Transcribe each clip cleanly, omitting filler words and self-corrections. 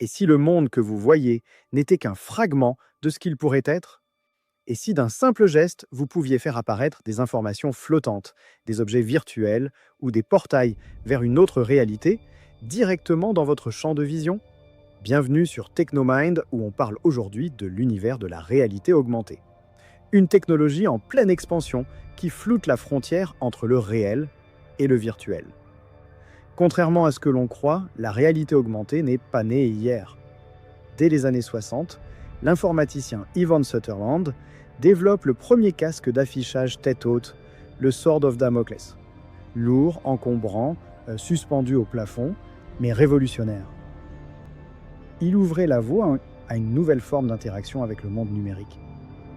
Et si le monde que vous voyez n'était qu'un fragment de ce qu'il pourrait être? Et si d'un simple geste, vous pouviez faire apparaître des informations flottantes, des objets virtuels ou des portails vers une autre réalité directement dans votre champ de vision? Bienvenue sur Technomind où on parle aujourd'hui de l'univers de la réalité augmentée. Une technologie en pleine expansion qui floute la frontière entre le réel et le virtuel. Contrairement à ce que l'on croit, la réalité augmentée n'est pas née hier. Dès les années 60, l'informaticien Ivan Sutherland développe le premier casque d'affichage tête haute, le Sword of Damocles. Lourd, encombrant, suspendu au plafond, mais révolutionnaire. Il ouvrait la voie à une nouvelle forme d'interaction avec le monde numérique.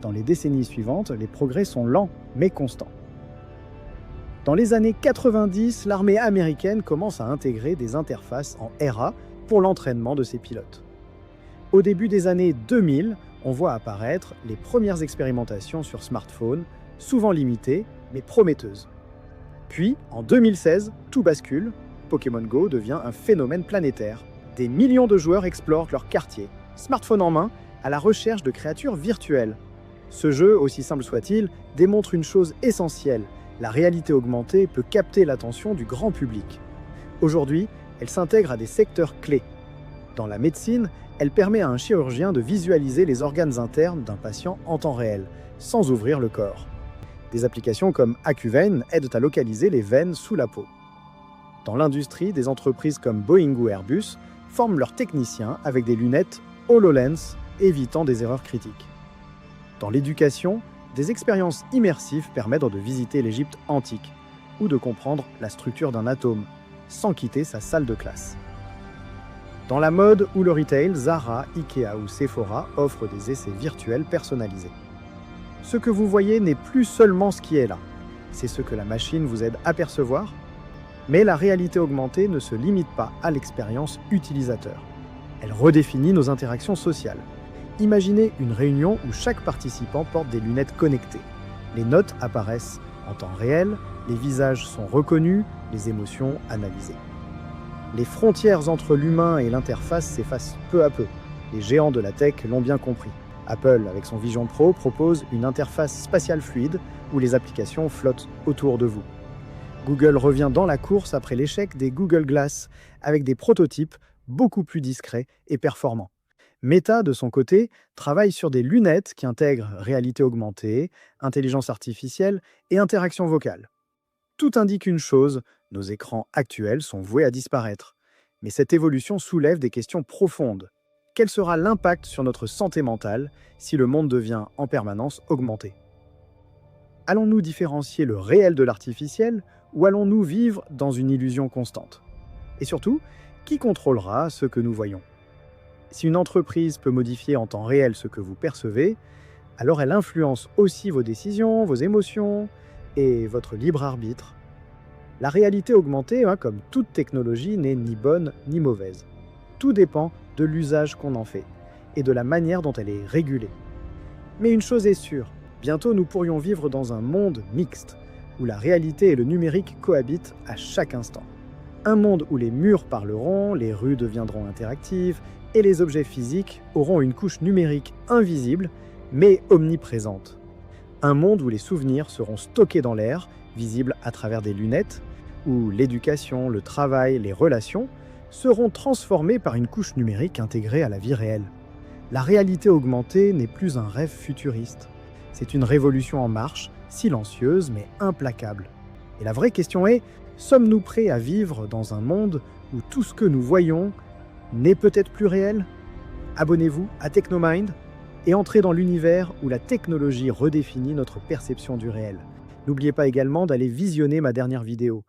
Dans les décennies suivantes, les progrès sont lents mais constants. Dans les années 90, l'armée américaine commence à intégrer des interfaces en RA pour l'entraînement de ses pilotes. Au début des années 2000, on voit apparaître les premières expérimentations sur smartphone, souvent limitées mais prometteuses. Puis, en 2016, tout bascule, Pokémon Go devient un phénomène planétaire. Des millions de joueurs explorent leur quartier, smartphone en main, à la recherche de créatures virtuelles. Ce jeu, aussi simple soit-il, démontre une chose essentielle. La réalité augmentée peut capter l'attention du grand public. Aujourd'hui, elle s'intègre à des secteurs clés. Dans la médecine, elle permet à un chirurgien de visualiser les organes internes d'un patient en temps réel, sans ouvrir le corps. Des applications comme AcuVein aident à localiser les veines sous la peau. Dans l'industrie, des entreprises comme Boeing ou Airbus forment leurs techniciens avec des lunettes HoloLens, évitant des erreurs critiques. Dans l'éducation, des expériences immersives permettent de visiter l'Égypte antique ou de comprendre la structure d'un atome, sans quitter sa salle de classe. Dans la mode ou le retail, Zara, Ikea ou Sephora offrent des essais virtuels personnalisés. Ce que vous voyez n'est plus seulement ce qui est là, c'est ce que la machine vous aide à percevoir. Mais la réalité augmentée ne se limite pas à l'expérience utilisateur. Elle redéfinit nos interactions sociales. Imaginez une réunion où chaque participant porte des lunettes connectées. Les notes apparaissent en temps réel, les visages sont reconnus, les émotions analysées. Les frontières entre l'humain et l'interface s'effacent peu à peu. Les géants de la tech l'ont bien compris. Apple, avec son Vision Pro, propose une interface spatiale fluide où les applications flottent autour de vous. Google revient dans la course après l'échec des Google Glass, avec des prototypes beaucoup plus discrets et performants. Meta, de son côté, travaille sur des lunettes qui intègrent réalité augmentée, intelligence artificielle et interaction vocale. Tout indique une chose, nos écrans actuels sont voués à disparaître. Mais cette évolution soulève des questions profondes. Quel sera l'impact sur notre santé mentale si le monde devient en permanence augmenté? Allons-nous différencier le réel de l'artificiel ou allons-nous vivre dans une illusion constante? Et surtout, qui contrôlera ce que nous voyons? Si une entreprise peut modifier en temps réel ce que vous percevez, alors elle influence aussi vos décisions, vos émotions et votre libre arbitre. La réalité augmentée, comme toute technologie, n'est ni bonne ni mauvaise. Tout dépend de l'usage qu'on en fait et de la manière dont elle est régulée. Mais une chose est sûre, bientôt nous pourrions vivre dans un monde mixte, où la réalité et le numérique cohabitent à chaque instant. Un monde où les murs parleront, les rues deviendront interactives, et les objets physiques auront une couche numérique invisible, mais omniprésente. Un monde où les souvenirs seront stockés dans l'air, visibles à travers des lunettes, où l'éducation, le travail, les relations seront transformés par une couche numérique intégrée à la vie réelle. La réalité augmentée n'est plus un rêve futuriste. C'est une révolution en marche, silencieuse mais implacable. Et la vraie question est, sommes-nous prêts à vivre dans un monde où tout ce que nous voyons n'est peut-être plus réel? Abonnez-vous à Technomind et entrez dans l'univers où la technologie redéfinit notre perception du réel. N'oubliez pas également d'aller visionner ma dernière vidéo.